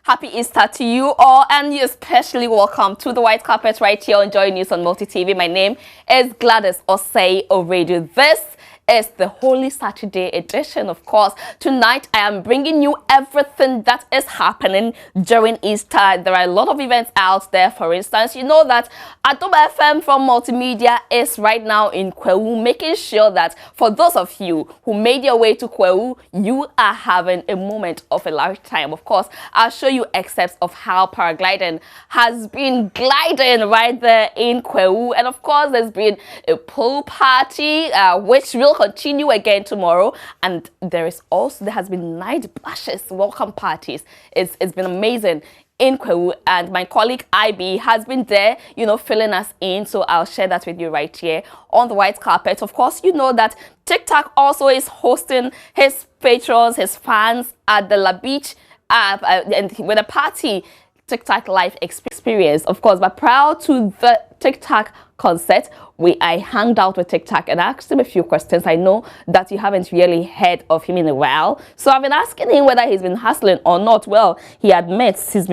Happy Easter to you all, and you're especially welcome to the white carpet right here on Joy News on Multi TV. My name is Gladys Osei Oredu. This is the Holy Saturday edition. Of course, tonight I am bringing you everything that is happening during Easter. There are a lot of events out there. For instance, you know that Adoba FM from Multimedia is right now in Kwahu, making sure that for those of you who made your way to Kwahu, you are having a moment of a lifetime. Of course, I'll show you excerpts of how paragliding has been gliding right there in Kwahu. And of course, there's been a pool party, which will continue again tomorrow, and there has been night blushes welcome parties. It's been amazing in Kwahu, and my colleague IB has been there, you know, filling us in, so I'll share that with you right here on the white carpet. Of course, you know that TikTok also is hosting his patrons, his fans at the La Beach and with a party TikTok live experience, of course. But prior to the TikTok concert, I hanged out with TikTok and asked him a few questions. I know that you haven't really heard of him in a while, so I've been asking him whether he's been hustling or not. Well, he admits he's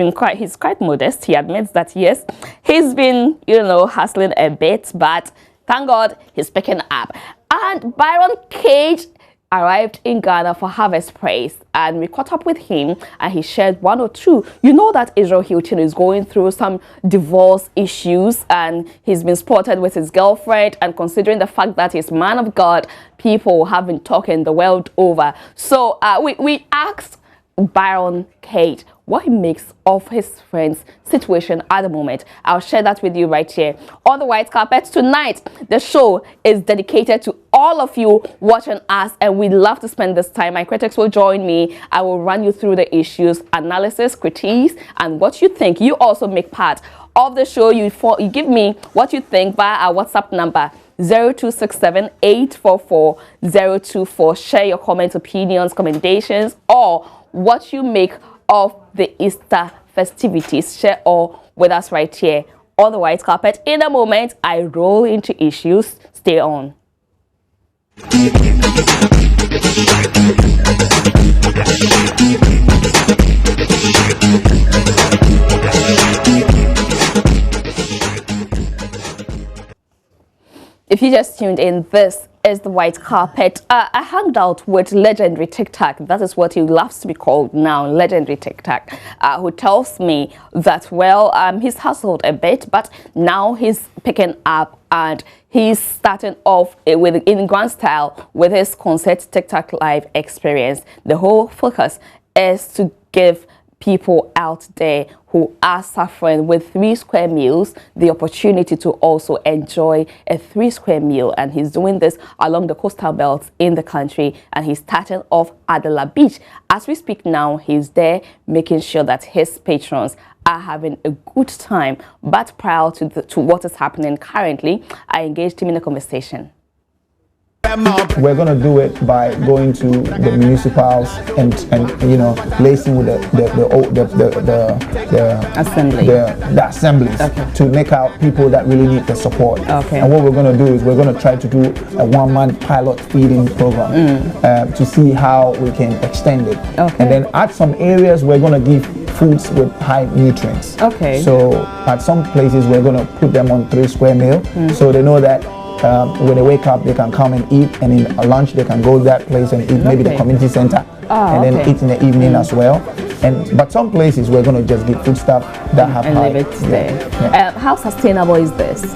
quite modest. He admits that yes, he's been, you know, hustling a bit, but thank God he's picking up. And Byron Cage arrived in Ghana for Harvest Praise, and we caught up with him and he shared one or two. You know that Israel Hilton is going through some divorce issues, and he's been spotted with his girlfriend, and considering the fact that he's man of God, people have been talking the world over. So we asked Byron Cage what he makes of his friend's situation at the moment. I'll share that with you right here on the white carpet. Tonight, the show is dedicated to all of you watching us, and we'd love to spend this time. My critics will join me. I will run you through the issues, analysis, critiques, and what you think. You also make part of the show. You give me what you think via our WhatsApp number 0267 844 024. Share your comments, opinions, commendations, or what you make of the Easter festivities. Share all with us right here on the white carpet. In a moment, I roll into issues. Stay on. If you just tuned in, this is the white carpet. I hanged out with legendary TikTok. That is what he loves to be called now, legendary TikTok, who tells me that, well, he's hustled a bit, but now he's picking up and he's starting off in grand style with his concert TikTok live experience. The whole focus is to give people out there who are suffering with 3 square meals the opportunity to also enjoy a 3 square meal, and he's doing this along the coastal belts in the country, and he's starting off at the La Beach. As we speak now, he's there making sure that his patrons are having a good time. But prior to what is happening currently, I engaged him in a conversation. We're going to do it by going to the municipals and you know, lacing with the assemblies, okay, to make out people that really need the support. Okay. And what we're going to do is we're going to try to do a one-month pilot feeding program to see how we can extend it. Okay. And then at some areas we're going to give foods with high nutrients. Okay. So at some places we're going to put them on 3 square meal, so they know that when they wake up, they can come and eat, and in a lunch they can go to that place and eat, maybe the community center, and then eat in the evening as well. But some places we're going to just give food stuff that have high. Leave it there. Yeah. How sustainable is this?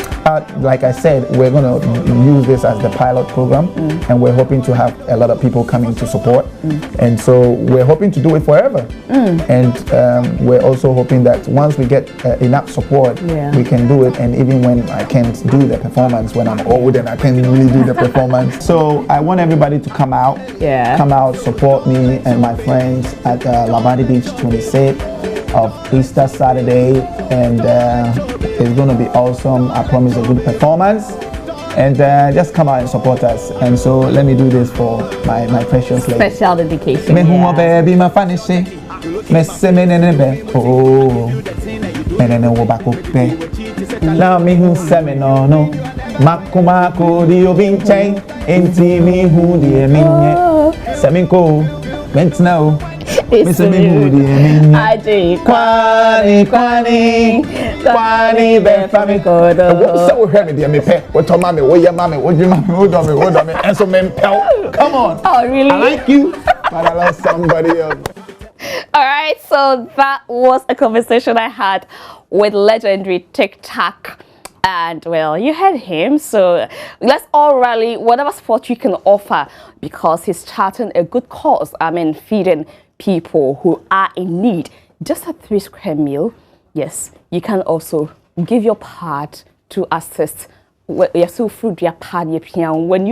Like I said, we're going to use this as the pilot program, and we're hoping to have a lot of people coming to support, and so we're hoping to do it forever. And we're also hoping that once we get enough support, we can do it. And even when I can't do the performance, when I'm old and I can't really do the performance, so I want everybody to come out, support me and my friends at Labadi Beach 26th of Easter Saturday, and it's going to be awesome. I promise a good performance, and just come out and support us. And so let me do this for my precious lady. Special dedication. Me huma baby my fancy. Me se me nene oh me nene wo bako pe. Now me hu se me no Mako di obinche enti mi hu di eminye. Se me ko went now. Miss me hu di eminye. Kwani be fami kodo. So we heard me pe. What to mama, what your mama, what you mama, what do me, and so men pel. Come on. Oh really? I like you, but I love somebody else. All right, so that was a conversation I had with legendary TikTok. And well, you heard him, so let's all rally whatever support you can offer, because he's starting a good cause. I mean, feeding people who are in need. Just a 3 square meal. Yes, you can also give your part to assist. When you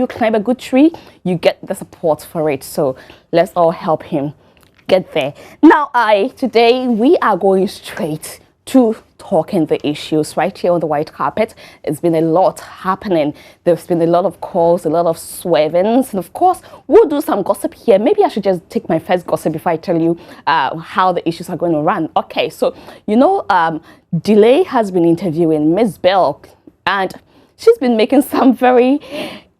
climb a good tree, you get the support for it. So let's all help him get there. Now, today we are going straight to talking the issues right here on the white carpet. It's been a lot happening. There's been a lot of calls, a lot of swervings, and of course we'll do some gossip here. Maybe I should just take my first gossip before I tell you how the issues are going to run. Okay, so you know, Delay has been interviewing Miss Bell, and she's been making some very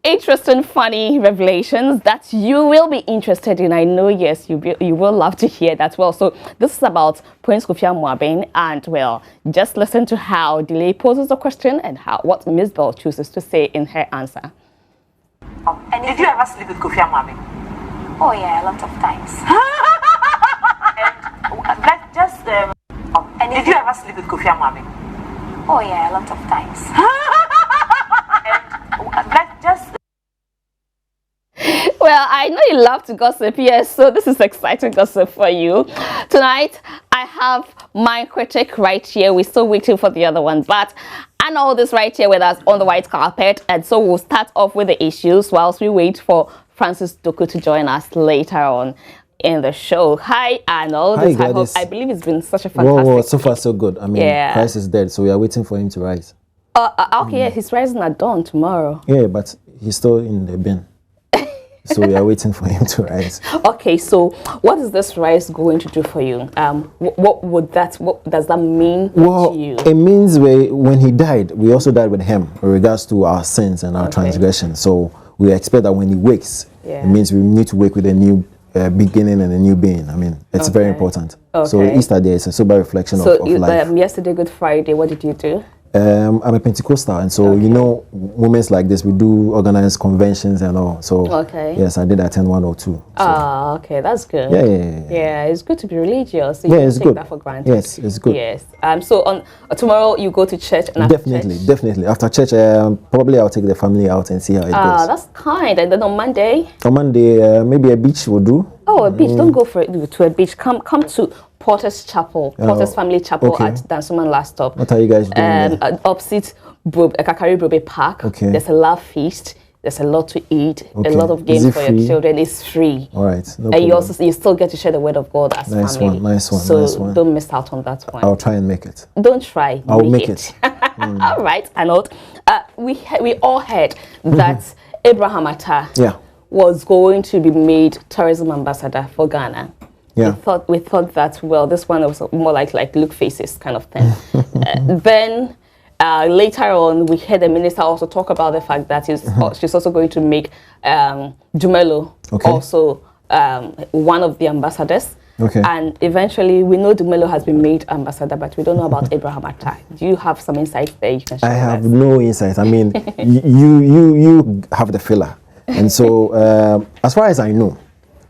interesting, funny revelations that you will be interested in. I know, yes, you will love to hear that. Well, so this is about Prince Kofi Mwabin, and well, just listen to how Delay poses the question and what Ms. Bell chooses to say in her answer. And did you ever sleep with Kofi Mwabin? Oh yeah, a lot of times. And let's just and did you ever sleep with Kofi Mwabin? Oh yeah, a lot of times. And let's just. Well, I know you love to gossip, yes, so this is exciting gossip for you. Tonight, I have my critic right here. We're still waiting for the other one, but I know this right here with us on the white carpet, and so we'll start off with the issues whilst we wait for Francis Doku to join us later on in the show. Hi, Arnold. Hi, I believe it's been such a fantastic Whoa, so far so good. I mean, Christ is dead, so we are waiting for him to rise. Okay, yeah, he's rising at dawn tomorrow. Yeah, but he's still in the bin. So we are waiting for him to rise. Okay, so what is this rise going to do for you? What does that mean to you? It means when he died, we also died with him in regards to our sins and our transgressions. So we expect that when he wakes, it means we need to wake with a new beginning and a new being. I mean, it's very important. So Easter Day is a sober reflection of life. Yesterday, Good Friday, what did you do? I'm a Pentecostal, and so you know, moments like this, we do organize conventions and all. So yes, I did attend 1 or 2. So. Okay, that's good. Yeah, it's good to be religious. So yeah, you it's take good. That for granted. Yes, it's good. Yes. So on tomorrow you go to church, and after definitely. After church, probably I'll take the family out and see how it goes. That's kind. And then on Monday. On Monday, maybe a beach will do. Oh, a beach! Don't go to a beach. Come to Porter's Chapel, Porter's Family Chapel at Dansuman Last Stop. What are you guys doing? Opposite Kakari Brobe Park. There's a love feast. There's a lot to eat. A lot of games for your children. It's free. All right. No and you still get to share the word of God as family. Nice one. So don't miss out on that one. I'll try and make it. Don't try. I'll make it. All right, Arnold. We all heard that Abraham Atta was going to be made tourism ambassador for Ghana. Yeah. We thought that, well, this one was more like look faces kind of thing. Then later on, we heard the minister also talk about the fact that she's also going to make Dumelo also one of the ambassadors. And eventually, we know Dumelo has been made ambassador, but we don't know about Abraham Atta. Do you have some insights there you can share? I have no insight. I mean, you have the filler. And so, as far as I know,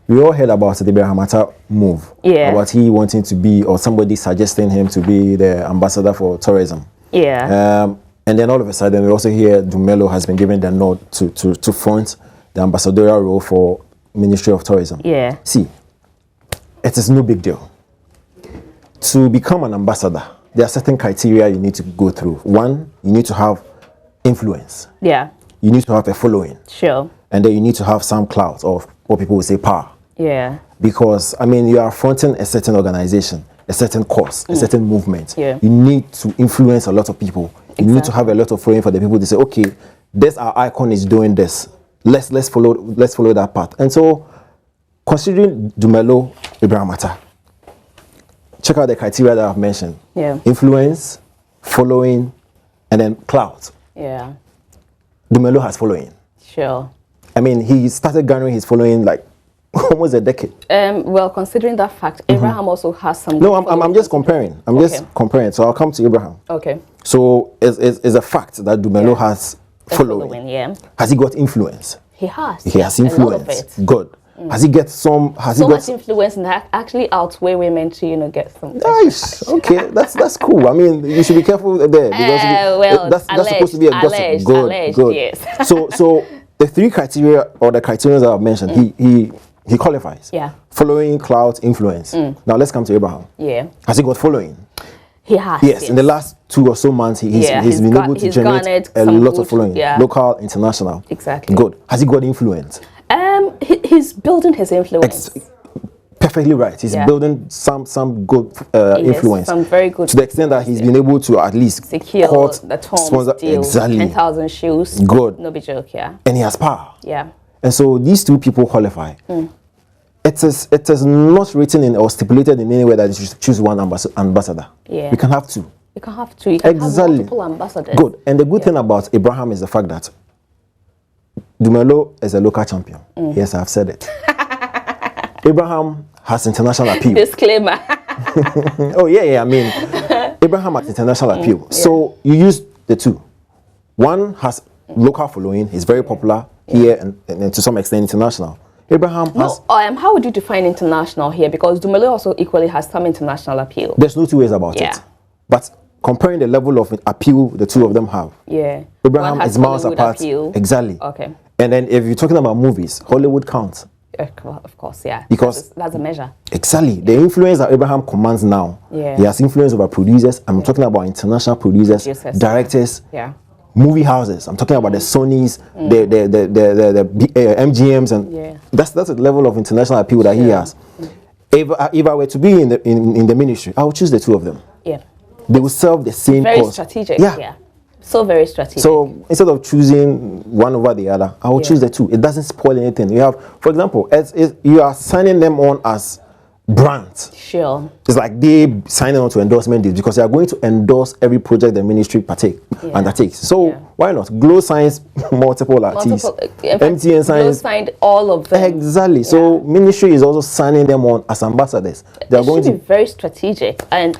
we all heard about the Abraham Atta move. About he wanting to be, or somebody suggesting him to be the ambassador for tourism. And then all of a sudden, we also hear Dumelo has been given the nod to front the ambassadorial role for Ministry of Tourism. See, it is no big deal. To become an ambassador, there are certain criteria you need to go through. One, you need to have influence. You need to have a following. And then you need to have some clout, or what people would say power. Because, I mean, you are fronting a certain organization, a certain cause, a certain movement. You need to influence a lot of people. You need to have a lot of following for the people to say, okay, this our icon is doing this. Let's follow that path. And so, considering Dumelo Ibrahim Atta, check out the criteria that I've mentioned. Yeah. Influence, following, and then clout. Yeah. Dumelo has following. Sure. I mean, he started garnering his following like almost a decade. Well, considering that fact, Abraham also has some. No, I'm just comparing. I'm just comparing. So I'll come to Abraham. Okay. So it's a fact that Dumelo has following. Yeah. Has he got influence? He has. He has A lot of influence. it. Good. Has he get some? Has So he got much influence and that actually outweigh women to get some. Nice. Okay, that's cool. I mean, you should be careful there because well, that's supposed to be a gossip. Alleged, Good. yes. So the three criteria or the criteria that I've mentioned, he qualifies. Yeah. Following, clout, influence. Now let's come to Abraham. Yeah. Has he got following? He has. Yes. In the last 2 or so months, he's been able to generate a lot of following. Yeah. Local, international. Exactly. Good. Has he got influence? He's building his influence. Perfectly right. He's building some good influence. Some very good. To the extent that he's been able to at least secure court, the Tom's sponsor deal. exactly 10,000 shoes. Good. No be joke, yeah. And he has power. Yeah. And so these two people qualify. It is not written in or stipulated in any way that you should choose one ambassador. Yeah. You can have two. You can have two. You can have multiple ambassadors. Good. And the good thing about Abraham is the fact that Dumelo is a local champion. Yes, I've said it. Abraham has international appeal. Disclaimer. Oh, yeah. I mean, Abraham has international appeal. So you use the two. One has local following. He's very popular here and to some extent international. Abraham has... how would you define international here? Because Dumelo also equally has some international appeal. There's no two ways about it. But comparing the level of appeal the two of them have. Yeah. Abraham is miles apart. Appeal. Exactly. Okay. And then if you're talking about movies, Hollywood counts. Of course, yeah. Because that's a measure. Exactly. The influence that Abraham commands now, he has influence over producers. I'm talking about international producers, directors, movie houses. I'm talking about the Sonys, the MGMs, and that's the level of international appeal that he has. If I were to be in the ministry, I would choose the two of them. Yeah. They will serve the same very cause. Strategic. Yeah. So very strategic. So instead of choosing one over the other, I will choose the two. It doesn't spoil anything. You have, for example, you are signing them on as brands. Sure. It's like they signing on to endorsement deals because they are going to endorse every project the ministry undertakes. So why not? Glow signs multiple artists. MTN signs. Glow signed all of them. Exactly. So ministry is also signing them on as ambassadors. They are going to be very strategic, and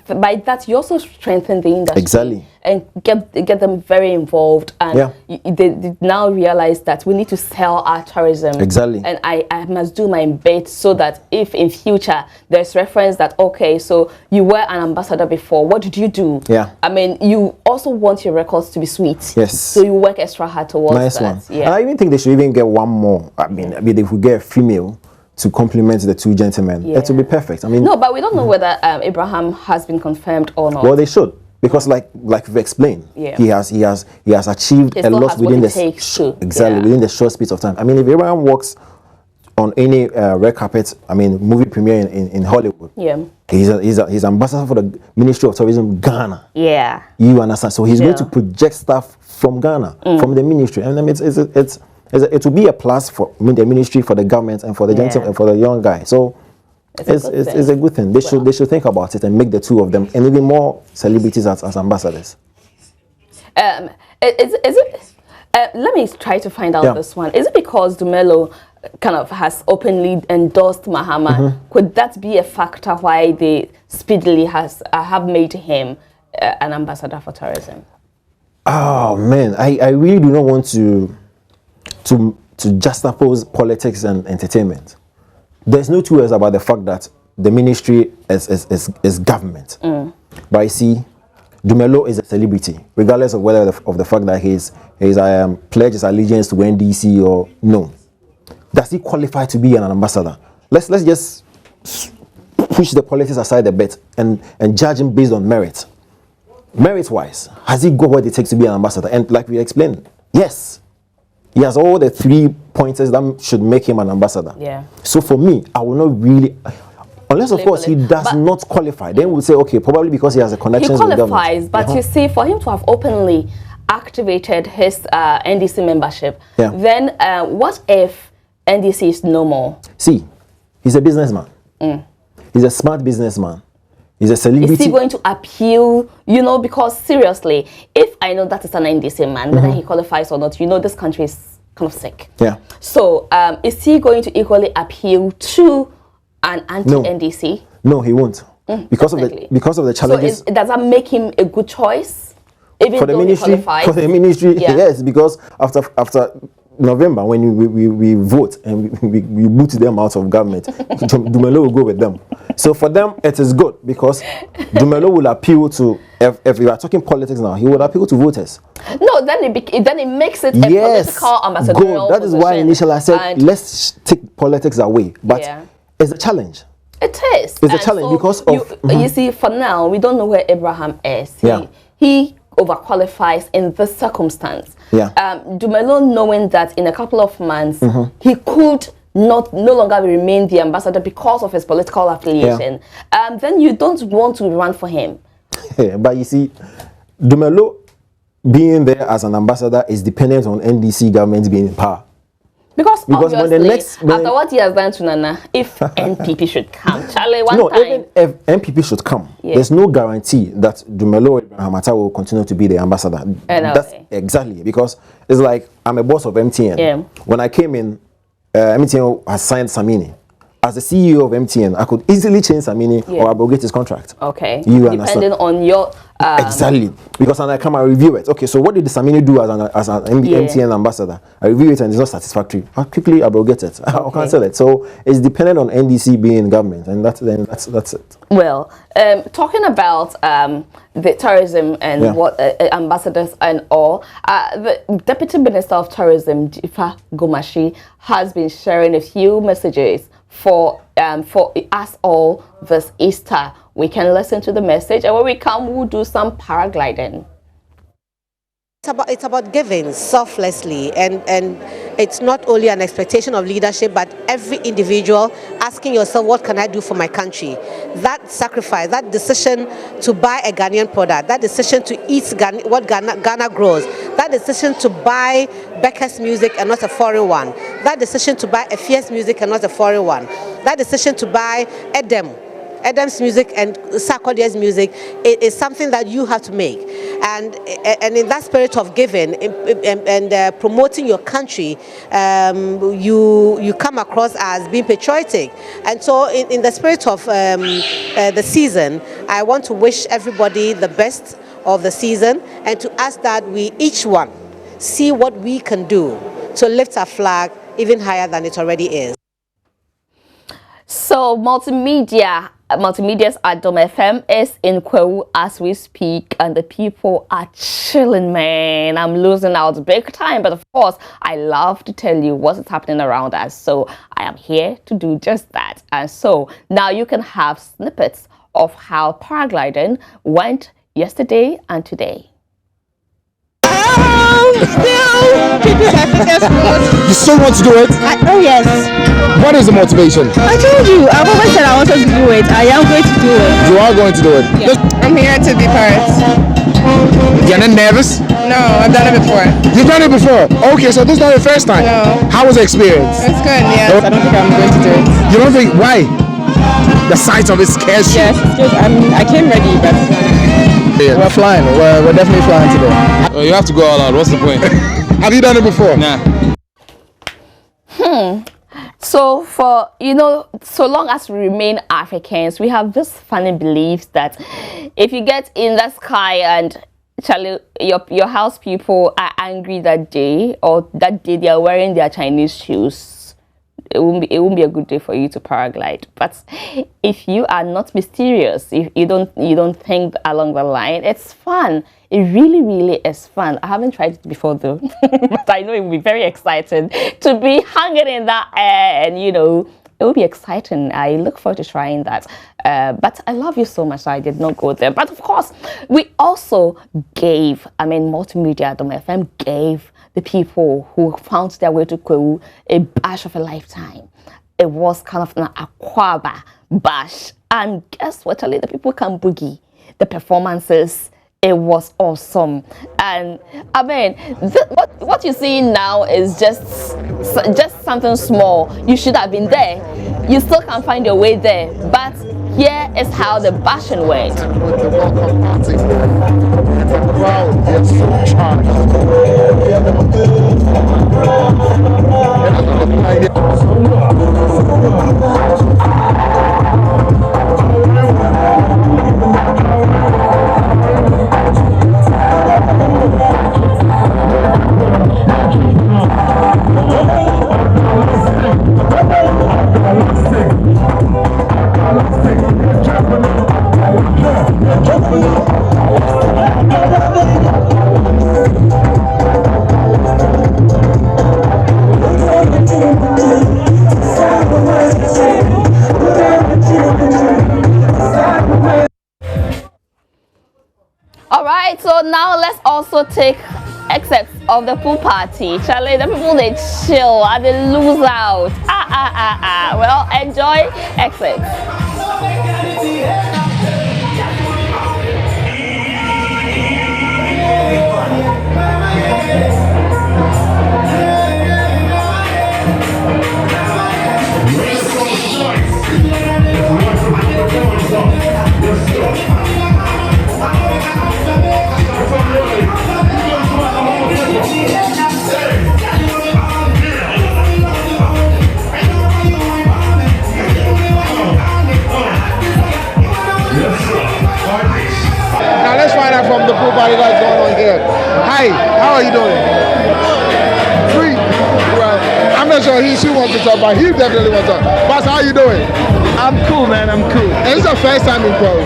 by that you also strengthen the industry. Exactly. And get them very involved, and they now realize that we need to sell our tourism. Exactly. And I must do my bit so that if in future there's reference that so you were an ambassador before, what did you do? Yeah. I mean, you also want your records to be sweet. Yes. So you work extra hard towards that. Nice one. Yeah. And I even think they should even get one more. I mean, if we get a female to complement the two gentlemen, it will be perfect. I mean, no, but we don't know whether Abraham has been confirmed or not. Well, they should. Because like we've explained, he has achieved a lot within within the short space of time. I mean, if Abraham works on any red carpet, I mean, movie premiere in Hollywood, he's ambassador for the Ministry of Tourism, Ghana. Yeah, you understand? So he's going to project stuff from Ghana, from the ministry, and I mean, it will be a plus for the ministry, for the government, and for the gentleman, and for the young guy. So. It's a good thing. They should think about it and make the two of them and even more celebrities as ambassadors. Is it? Let me try to find out this one. Is it because Dumelo kind of has openly endorsed Mahama? Could that be a factor why they speedily have made him an ambassador for tourism? Oh man, I really do not want to juxtapose politics and entertainment. There's no two ways about the fact that the ministry is government. But I see Dumelo is a celebrity, regardless of whether of the fact that he's pledged his allegiance to NDC or no. Does he qualify to be an ambassador? Let's just push the politics aside a bit and judge him based on merit. Merit-wise, has he got what it takes to be an ambassador? And like we explained, yes. He has all the 3 pointers that should make him an ambassador. Yeah. So for me, I will not really, unless of course he does not qualify. Then we'll say, okay, probably because he has a connection with the government. He qualifies, but you see, for him to have openly activated his NDC membership, Yeah. then what if NDC is no more? See, he's a businessman. He's a smart businessman. He's a celebrity. Is he going to appeal? You know, because seriously, if I know that is an NDC man, whether he qualifies or not, you know, this country is kind of sick. Yeah. So, is he going to equally appeal to an anti-NDC? No, he won't. Because of the challenges. So, does that make him a good choice? Even for the though ministry, he qualifies? for the ministry, Yeah. yes, because after November, when we vote and we boot them out of government, Dumelo will go with them. So for them, it is good because Dumelo will appeal to, if we are talking politics now, he will appeal to voters. No, then it makes it a political ambassadorial good. That is why initially I said, let's take politics away. But it's a challenge. It is. It's a challenge because of... You see, for now, we don't know where Abraham is. He overqualifies in this circumstance. Dumelo, knowing that in a couple of months he could no longer remain the ambassador because of his political affiliation, then you don't want to run for him. But you see, Dumelo being there as an ambassador is dependent on NDC government being in power. Because obviously, when after what he has done to Nana, if NPP should come, Charlie, even if NPP should come, there's no guarantee that Dumelo Hamata will continue to be the ambassador. That's exactly, because it's like I'm a boss of MTN. When I came in, MTN has signed Samini. As the CEO of MTN, I could easily change Samini or abrogate his contract. Okay. Depending on your... exactly. Because when I come, I review it. Okay, so what did the Samini do as an MTN ambassador? I review it and it's not satisfactory. I'll quickly abrogate it. I'll cancel it. So it's dependent on NDC being in government, and that's it. Well, talking about the tourism and what ambassadors and all, the Deputy Minister of Tourism, Jifa Gomashi, has been sharing a few messages for us all this Easter. We can listen to the message, and when we come, we'll do some paragliding. It's about giving selflessly, and it's not only an expectation of leadership, but every individual asking yourself, what can I do for my country? That sacrifice, that decision to buy a Ghanaian product, that decision to eat what Ghana grows, that decision to buy Becker's music and not a foreign one, that decision to buy a fierce music and not a foreign one, that decision to buy Adam's music and Sarkodie's music is something that you have to make. And in that spirit of giving and promoting your country, you come across as being patriotic. And so in the spirit of the season, I want to wish everybody the best of the season and to ask that we each one see what we can do to lift our flag even higher than it already is. So multimedia's at Dom FM is in Kwahu as we speak, and the people are chilling, man. I'm losing out big time, but of course I love to tell you what is happening around us, so I am here to do just that. And so now you can have snippets of how paragliding went yesterday and today. You still want to do it? Oh yes. What is the motivation? I told you, I've always said I wanted to do it. I am going to do it. You are going to do it? Yeah. I'm here to be part. You're not nervous? No, I've done it before. You've done it before? Okay, so this is not your first time? No. How was the experience? It's good, yes. I don't think I'm going to do it. You don't think, why? The sight of it scares you? Yes, it's good. I came ready, but... We're flying. We're definitely flying today. You have to go all out. What's the point? Have you done it before? Nah. So so long as we remain Africans, we have this funny belief that if you get in the sky and Charlie, your house people are angry that day, or that day they are wearing their Chinese shoes, it won't be a good day for you to paraglide. But if you are not mysterious, if you don't think along the line, it's fun. It really, really is fun. I haven't tried it before though, but I know it will be very exciting to be hanging in that air, and it will be exciting. I look forward to trying that. But I love you so much, so I did not go there. But of course, we also gave, Multimedia Dom FM gave the people who found their way to Kwahu a bash of a lifetime. It was kind of an Aquaba bash. And guess what, Charlie? The people can boogie. The performances, It was awesome. And I mean, what you see now is just something small. You should have been there. You still can't find your way there. But here is how the bashing went. With the welcome party, and the crowd is so charged. Alright, so now let's also take excerpts of the pool party. Charlie, the people, they chill and they lose out. Well, enjoy excerpts. Now let's find out from the pool party that's going on here. Hi, how are you doing? Free. Well, I'm not sure she wants to talk, but he definitely wants to talk. Boss, how are you doing? I'm cool, man. I'm cool. Is this the first time in Kwahu?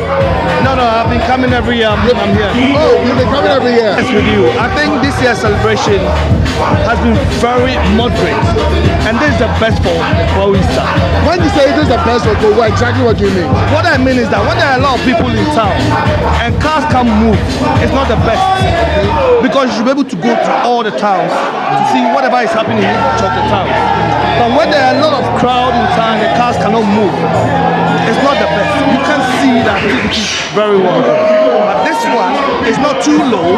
No, I've been coming every year. I'm here. Oh, you've been coming every year? Yes, with you. I think this year's celebration has been very moderate, and this is the best for Easter. When you say this is the best for Kwahu, exactly what do you mean? What I mean is that when there are a lot of people in town and cars can't move, it's not the best, because you should be able to go to all the towns to see whatever is happening in each of the towns. But when there are a lot of crowd in town and the cars cannot move, it's not the best. You can see the activity very well. But this one is not too low,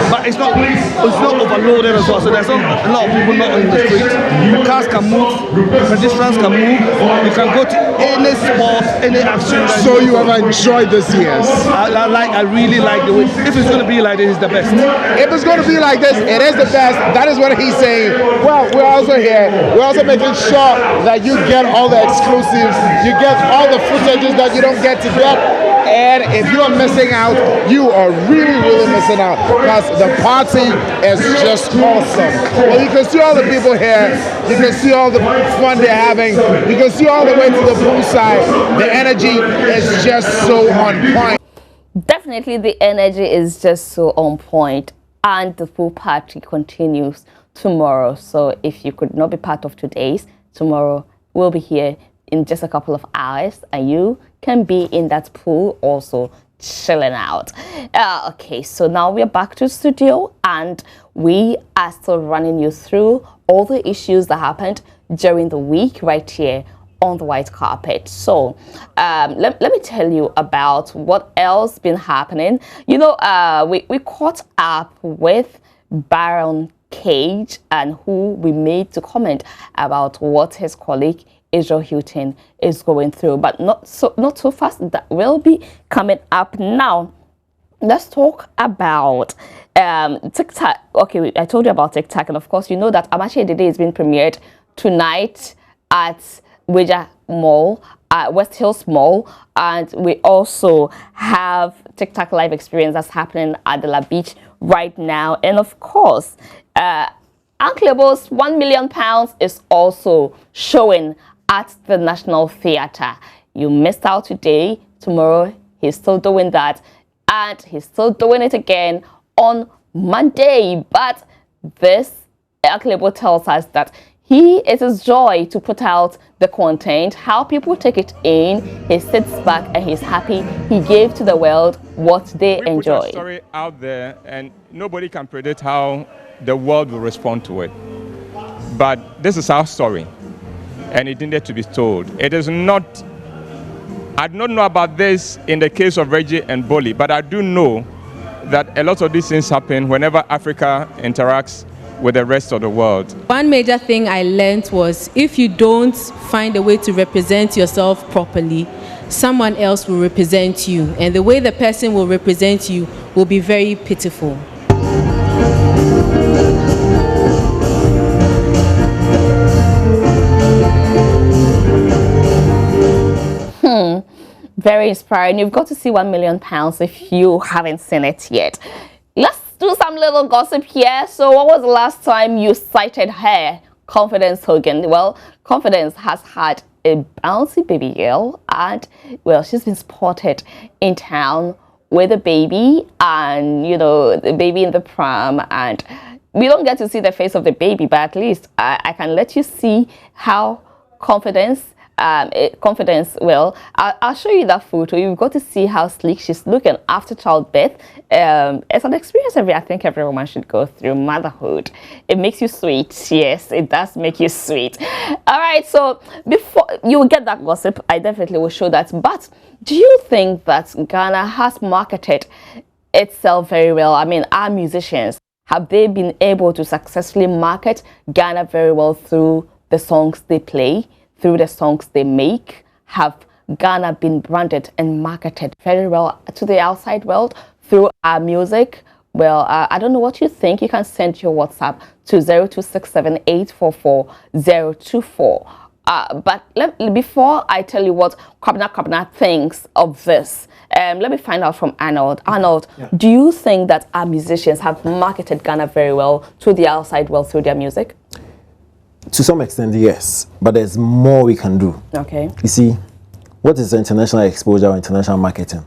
but it's not overloaded as well. So there's not a lot of people not in the street. The cars can move, pedestrians can move. You can go to any sport, any action. So you have enjoyed this year? I really like the way. If it's going to be like this, it's the best. If it's going to be like this, it is the best. That is what he's saying. Well, we're also here. We're also making sure that you get all the exclusives, you get all the footages that you don't get to get. And if you are missing out, you are really missing out, because the party is just awesome. Well, you can see all the people here. You can see all the fun they're having. You can see all the way to the poolside. The energy is just so on point. Definitely the energy is just so on point, and the pool party continues tomorrow. So if you could not be part of today's, tomorrow we'll be here in just a couple of hours, and you can be in that pool also chilling out. Okay, so now we're back to the studio, and we are still running you through all the issues that happened during the week right here on the white carpet. So let me tell you about what else been happening. You know, we caught up with Baron Cage, and who we made to comment about what his colleague Israel Houghton is going through, but not so fast. That will be coming up now. Let's talk about TikTok. Okay, I told you about TikTok, and of course you know that Amache Dede is being premiered tonight at Weja Mall, West Hills Mall, and we also have TikTok live experience that's happening at the La Beach right now, and of course Uncleble's £1 million is also showing at the National Theatre. You missed out today. Tomorrow he's still doing that, and he's still doing it again on Monday. But this Uncleble tells us that it is his joy to put out the content, how people take it in. He sits back and he's happy. He gave to the world what they enjoy. Put a story out there, and nobody can predict how the world will respond to it. But this is our story, and it needed to be told. It is not, I do not know about this in the case of Reggie and Bolly, but I do know that a lot of these things happen whenever Africa interacts with the rest of the world. One major thing I learned was if you don't find a way to represent yourself properly, someone else will represent you, and the way the person will represent you will be very pitiful. Very inspiring. You've got to see £1 million if you haven't seen it yet. Let's do some little gossip here. So what was the last time you sighted her, Confidence Hogan? Well, Confidence has had a bouncy baby girl, and well, she's been spotted in town with a baby, and you know, the baby in the pram, and we don't get to see the face of the baby, but at least I can let you see how Confidence, well, I'll show you that photo. You've got to see how sleek she's looking after childbirth. It's an experience I think every woman should go through. Motherhood, it makes you sweet. Yes, it does make you sweet. All right, so before you get that gossip, I definitely will show that. But do you think that Ghana has marketed itself very well? I mean, our musicians, have they been able to successfully market Ghana very well through the songs they play, through the songs they make? Have Ghana been branded and marketed very well to the outside world through our music? Well, I don't know what you think. You can send your WhatsApp to 0267844024. But before I tell you what Kwabena thinks of this, let me find out from Arnold. Arnold, do you think that our musicians have marketed Ghana very well to the outside world through their music? To some extent, yes, but there's more we can do. Okay. You see, what is international exposure or international marketing?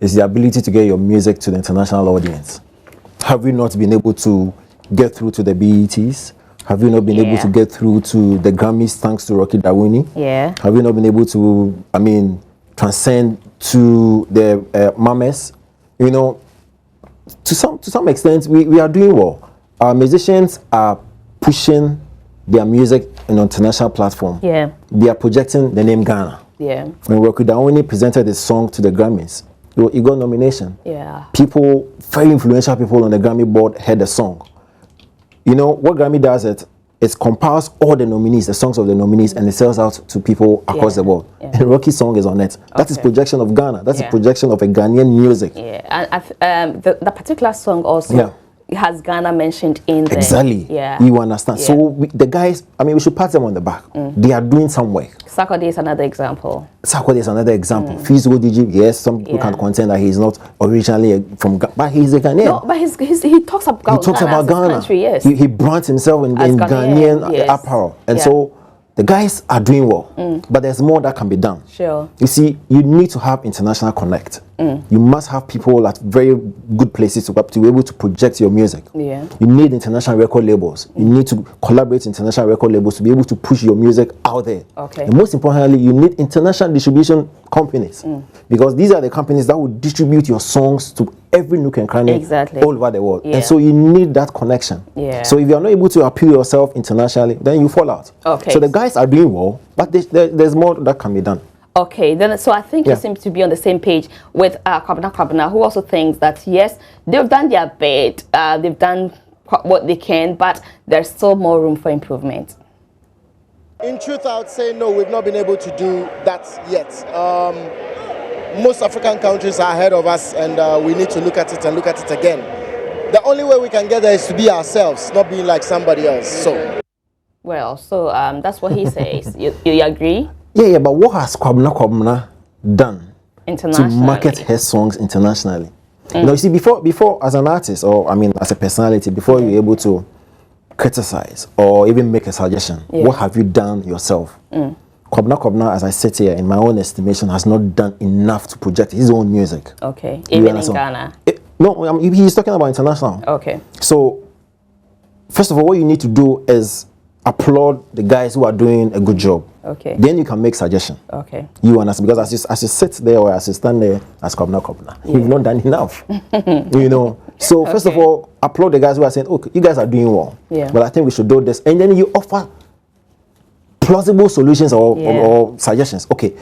It's the ability to get your music to the international audience. Have we not been able to get through to the BETs? Have we not been able to get through to the Grammys thanks to Rocky Dawuni? Yeah. Have we not been able to, transcend to the Mames? You know, to some extent, we are doing well. Our musicians are pushing their music on an international platform. Yeah. They are projecting the name Ghana. Yeah. When Rocky Dawuni presented his song to the Grammys, he got nomination. Yeah. People, very influential people on the Grammy board heard the song. You know, what Grammy does it compiles all the nominees, the songs of the nominees, and it sells out to people across the world. Yeah. And Rocky's song is on it. That is projection of Ghana. That's a projection of a Ghanaian music. Yeah, and the particular song also has Ghana mentioned in there. Exactly. Yeah. You understand. Yeah. So the guys, we should pat them on the back. They are doing some work. Sarkodie is another example. Sarkodie is another example. Feasible DJ, yes, some people can contend that he's not originally from Ghana, but he's a Ghanaian. No, but he talks about Ghana. Country, yes. He brands himself in Ghanaian apparel. And so the guys are doing well, but there's more that can be done. Sure. You see, you need to have international connect. You must have people at very good places to be able to project your music. Yeah. You need international record labels. You need to collaborate with international record labels to be able to push your music out there. Okay. And most importantly, you need international distribution companies, because these are the companies that will distribute your songs to every nook and cranny all over the world. Yeah. And so you need that connection. Yeah. So if you are not able to appeal yourself internationally, then you fall out. Okay. So the guys are doing well, but there's more that can be done. Okay, then so I think you seem to be on the same page with Kwabena, who also thinks that yes, they've done their bit, they've done what they can, but there's still more room for improvement. In truth, I would say no, we've not been able to do that yet. Most African countries are ahead of us, and we need to look at it and look at it again. The only way we can get there is to be ourselves, not being like somebody else. So, well, so that's what he says. You agree? Yeah, but what has Kwabena done to market her songs internationally? You know, you see, before as an artist, or as a personality, before you're able to criticize or even make a suggestion, what have you done yourself? Kwabena, as I sit here, in my own estimation, has not done enough to project his own music. Okay, even in Ghana? No, he's talking about international. Okay. So, first of all, what you need to do is applaud the guys who are doing a good job. Okay. Then you can make suggestion. Okay. You understand? Because as you sit there or as you stand there as Kwabena, you've not done enough. You know. So first of all, applaud the guys who are saying, "Okay, you guys are doing well." Yeah. But I think we should do this, and then you offer plausible solutions or suggestions. Okay,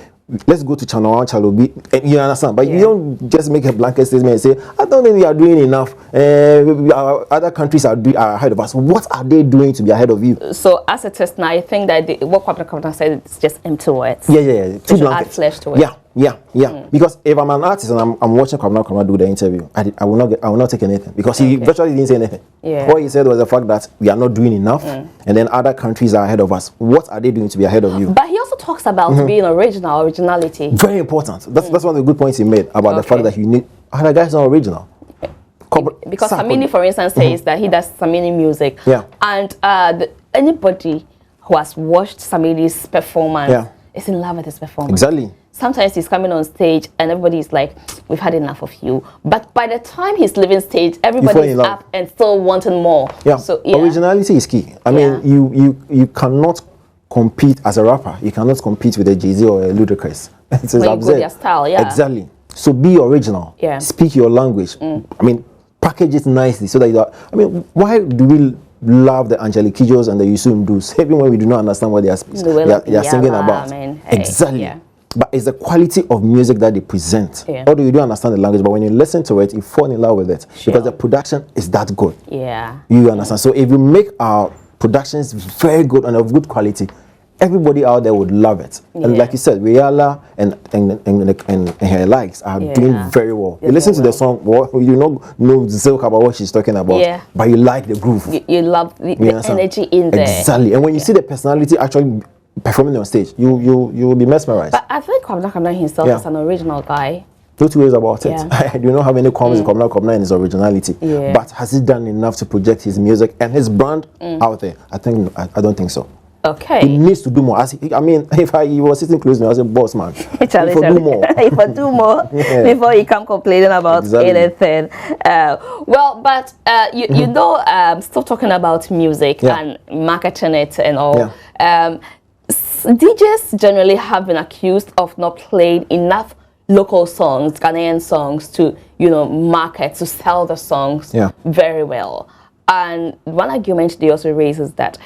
let's go to Channel 1, Channel B, and you understand. But you don't just make a blanket statement and say, I don't think we are doing enough. Other countries are ahead of us. What are they doing to be ahead of you? So as it is now, I think that what Kwabena said is just empty words. Yeah. Too add flesh to it. Yeah. Because if I'm an artist and I'm watching Kwabena do the interview, I will not take anything because he virtually didn't say anything. All he said was the fact that we are not doing enough, and then other countries are ahead of us. What are they doing to be ahead of you? But he also talks about being originality. Very important. That's one of the good points he made about the fact that you need other guys not original. Because Samini, for instance, says that he does Samini music. Yeah. And anybody who has watched Samini's performance is in love with his performance. Exactly. Sometimes he's coming on stage and everybody's like, we've had enough of you. But by the time he's leaving stage, everybody's up and still wanting more. Yeah. So originality is key. I mean, you cannot compete as a rapper. You cannot compete with a Jay-Z or a Ludacris. It's when you go their style, Exactly. So be original. Yeah. Speak your language. I mean, package it nicely so that you are, I mean, why do we love the Angelique Kidjos and the Yusuf Dus even when we do not understand what they are singing about? Exactly. Yeah. But it's the quality of music that they present. Although you don't understand the language, but when you listen to it, you fall in love with it because the production is that good. Yeah. You understand? So if you make our productions very good and of good quality, everybody out there would love it. And like you said, Rihanna and her likes are doing very well. You listen to the song, you know zilk about what she's talking about, but you like the groove. You love the energy in there. Exactly. And when you see the personality actually performing on stage, you will be mesmerized. But I think Kwabena himself is an original guy. No two ways about it. I do not have any comments on Kwabena and his originality. But has he done enough to project his music and his brand out there? I don't think so. Okay. He needs to do more. I mean, if he was sitting close to me, I said, boss man, if I do more. If I do more before he come complaining about anything. Well, but you know, still talking about music and marketing it and all. DJs generally have been accused of not playing enough local songs, Ghanaian songs, to market, to sell the songs very well. And one argument they also raise is that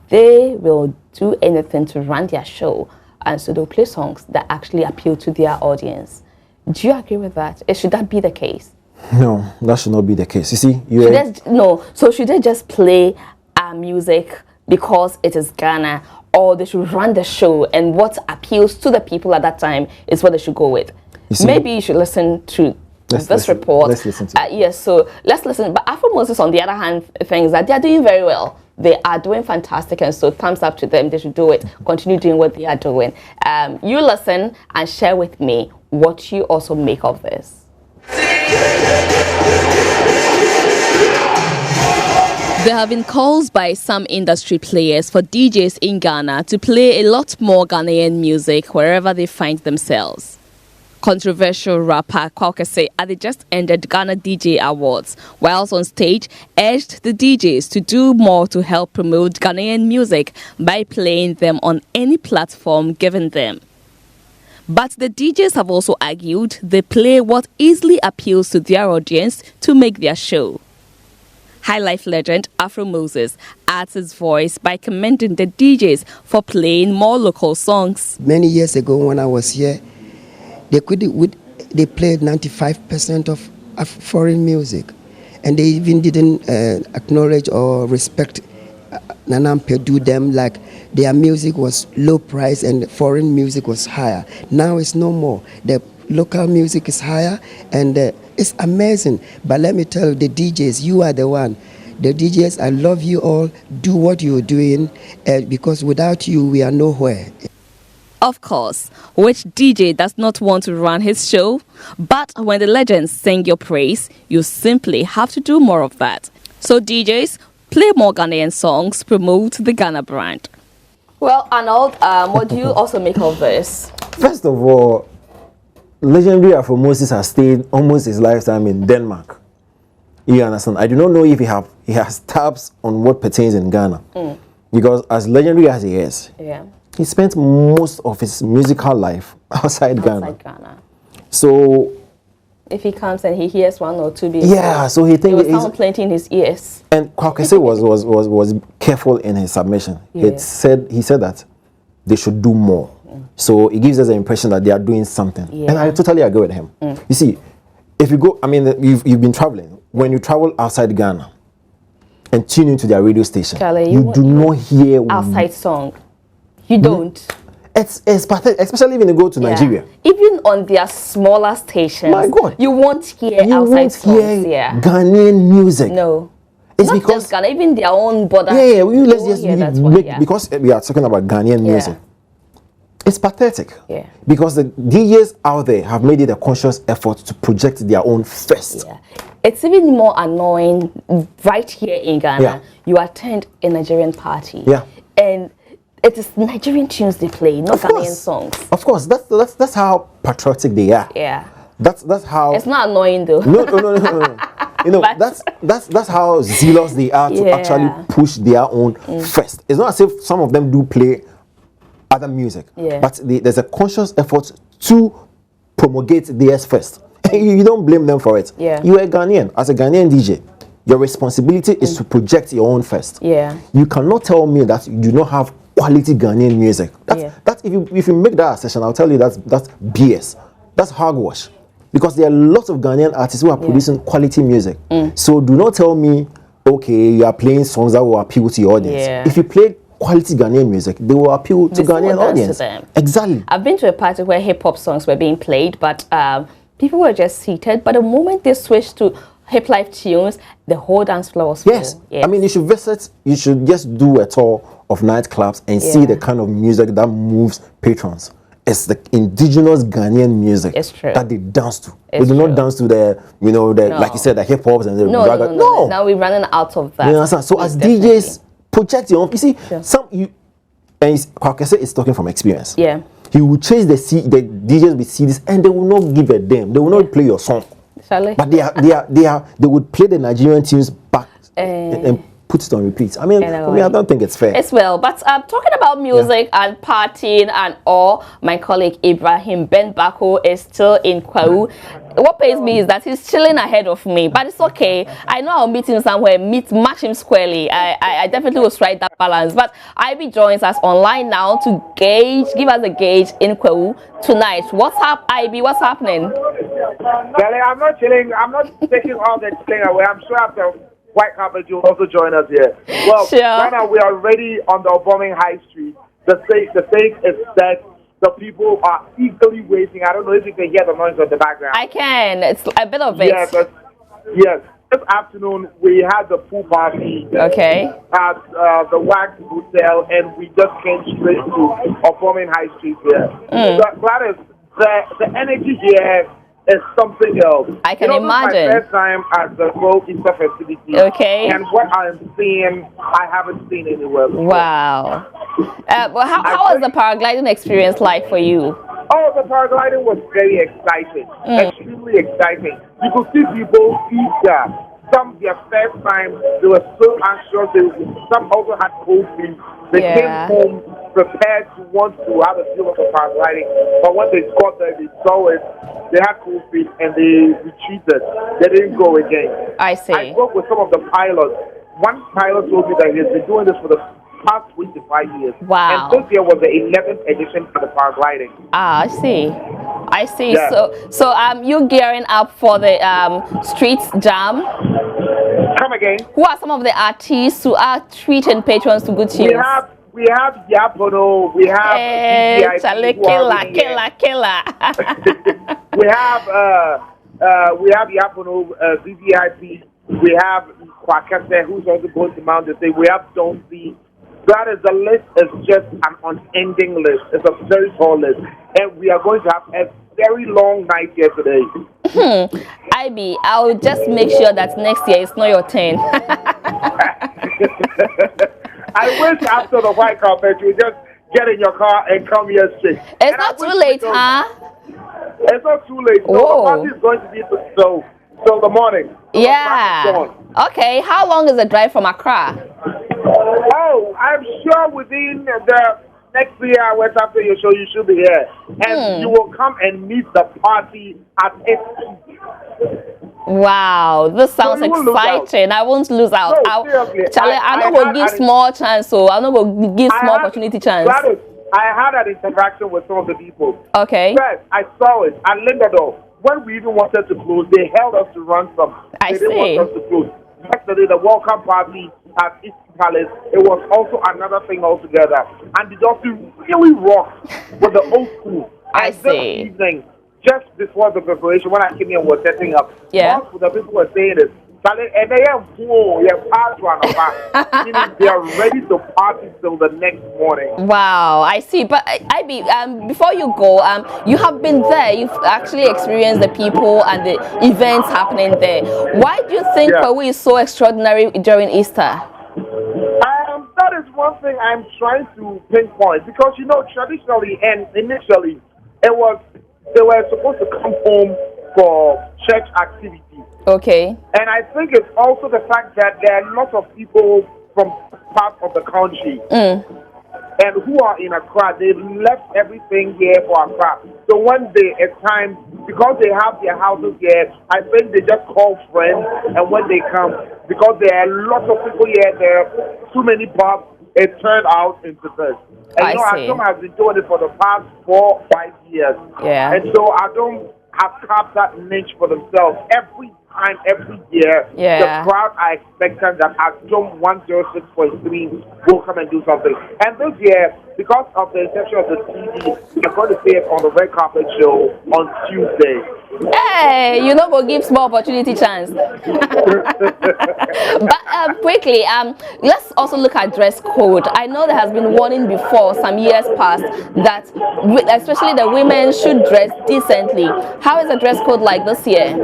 they will do anything to run their show, and so they'll play songs that actually appeal to their audience. Do you agree with that? Should that be the case? No, that should not be the case. You see, so should they just play our music because it is Ghana, or they should run the show and what appeals to the people at that time is what they should go with? Maybe you should listen to this report. Let's listen to it. Yes, so let's listen. But Afro Moses, on the other hand, thinks that they are doing very well. They are doing fantastic, and so thumbs up to them. They should do it. Continue doing what they are doing. You listen and share with me what you also make of this. There have been calls by some industry players for DJs in Ghana to play a lot more Ghanaian music wherever they find themselves. Controversial rapper Kwakese at the just ended Ghana DJ Awards, whilst on stage, urged the DJs to do more to help promote Ghanaian music by playing them on any platform given them. But the DJs have also argued they play what easily appeals to their audience to make their show. High Life legend Afro Moses adds his voice by commending the DJs for playing more local songs. Many years ago when I was here, they played 95% of foreign music, and they even didn't acknowledge or respect Nana Mpedu them, like their music was low price and foreign music was higher. Now it's no more. The local music is higher, and it's amazing. But let me tell you, the DJs, you are the one. The DJs, I love you all. Do what you're doing, because without you, we are nowhere. Of course, which DJ does not want to run his show? But when the legends sing your praise, you simply have to do more of that. So DJs, play more Ghanaian songs, promote the Ghana brand. Well, Arnold, what do you also make of this? First of all, legendary Afro Moses has stayed almost his lifetime in Denmark. You understand? I do not know if he has tabs on what pertains in Ghana. Because as legendary as he is, he spent most of his musical life outside Ghana. So if he comes and he hears one or two beats, so he thinks it will sound plenty in his ears. And Kwakese was careful in his submission. He said that they should do more. So it gives us the impression that they are doing something. Yeah. And I totally agree with him. You see, if you go, I mean, you've been traveling. When you travel outside Ghana and tune into their radio station, Charlie, you do not hear outside song. You don't. It's pathetic, especially when you go to Nigeria. Even on their smaller stations, My God, you won't hear outside songs. Yeah. Ghanaian music. No. It's Not because just Ghana, even their own border. Let's just make, because we are talking about Ghanaian music. It's pathetic. Yeah. Because the DJs out there have made it a conscious effort to project their own first. Yeah. It's even more annoying right here in Ghana. Yeah. You attend a Nigerian party. Yeah. And it is Nigerian tunes they play, not Ghanaian songs. Of course, that's how patriotic they are. Yeah. That's how. It's not annoying though. No. You know, that's how zealous they are to actually push their own first. It's not as if some of them do play other music, but there's a conscious effort to promulgate theirs first. You don't blame them for it. Yeah. You are a Ghanaian. As a Ghanaian DJ, your responsibility is to project your own first. Yeah. You cannot tell me that you do not have quality Ghanaian music. That's if you make that assertion, I'll tell you that's BS. That's hogwash. Because there are lots of Ghanaian artists who are producing quality music. So do not tell me, okay, you are playing songs that will appeal to your audience. Yeah. If you play quality Ghanaian music, they will appeal to Ghanaian audience. Exactly. I've been to a party where hip-hop songs were being played, but people were just seated. But the moment they switched to hip-life tunes, the whole dance floor was full. Yes. I mean, you should just do a tour of nightclubs and see the kind of music that moves patrons. It's the indigenous Ghanaian music that they dance to. They do not dance to the, like you said, the hip hops and the raga. No. Now we're running out of that. You understand? So as DJs, project your own. You see, Kwakese is talking from experience. Yeah. He will chase the DJs with CDs and they will not give a damn. They will not play your song. Charlie? But they would play the Nigerian tunes back and put it on repeat. I mean, for me, I don't think it's fair. It's well, but talking about music and partying and all, my colleague Ibrahim Ben Bako is still in Kwahu. What pains me is that he's chilling ahead of me, but it's okay. I know I'll meet him somewhere, match him squarely. I definitely will strike that balance. But Ivy joins us online now to give us a gauge in Kwahu tonight. What's up, Ivy? What's happening? Kelly, I'm not chilling. I'm not taking all that chilling away. I'm sure after White Carpet, you'll also join us here. Well, right now we are already on the bombing high street. The stage is set. The people are eagerly waiting. I don't know if you can hear the noise in the background. I can. It's a bit of it. Yes. This afternoon we had the pool party at the Wax Hotel, and we just came straight to bombing high street here. Gladys, the energy here is something else. I can imagine. This is my first time at the World Easter festivity. Okay. And what I'm seeing, I haven't seen anywhere before. Wow. Well, how was the paragliding experience like for you? Oh, the paragliding was very exciting. Extremely exciting. You could see people eager. Some, their first time, they were so anxious. Some also had cold feet. They came home prepared to want to have a feel of the paragliding. But when they got there, they saw it. They had cold feet and they retreated. They didn't go again. I see. I spoke with some of the pilots. One pilot told me that he has been doing this for the past 25 years. Wow. And this year was the 11th edition for the paragliding. I see. Yeah. So you gearing up for the streets jam? Come again. Who are some of the artists who are treating patrons to good tunes? We have Yapono, we have killer. we have Yapono, VVIP, we have Kwakese, who's also going to mount the stage. We have Don't See. That is, the list is just an unending list. It's a very tall list. And we are going to have a very long night here today. Ivy, I'll just make sure that next year it's not your turn. I wish after the White Carpet you just get in your car and come here straight. It's not too late, huh? It's not too late. So the party is going to be till the morning. Yeah. Okay, how long is the drive from Accra? Oh, I'm sure within the next 3 hours after your show, you should be here. And you will come and meet the party at 8. Wow, this sounds exciting. I won't lose out. No, seriously. Charlie, I'm not going to give small chance, so I'm not going to give small opportunity chance. I had an interaction with some of the people. Okay. First, I saw it at Lindador. When we even wanted to close, they held us to ransom. I They didn't want us to close. Yesterday, the welcome party at East Palace, it was also another thing altogether. And the doctor really rocked with the old school. I and see. This evening, just before the preparation, when I came here and was setting up, yeah. the people were saying this. And they are meaning they are ready to party till the next morning. Wow, I see. But before you go, you have been there. You've actually experienced the people and the events happening there. Why do you think Kwahu is so extraordinary during Easter? That is one thing I'm trying to pinpoint because you know traditionally and initially they were supposed to come home for church activities. Okay. And I think it's also the fact that there are lots of people from parts of the country and who are in Accra. They've left everything here for Accra. So one day it's time, because they have their houses here, I think they just call friends, and when they come, because there are lots of people here, there are too many pubs, it turned out into this. And you know, Adom has been doing it for the past 4-5 years. Yeah. And so Adom have carved that niche for themselves. Every time, every year, the crowd are expecting that Adom 106.3 will come and do something. And this year, because of the inception of the TV, we're going to see it on the Red Carpet Show on Tuesday. Hey, you know, we'll give small opportunity chance. But quickly, let's also look at dress code. I know there has been warning before some years past that especially the women should dress decently. How is the dress code like this year?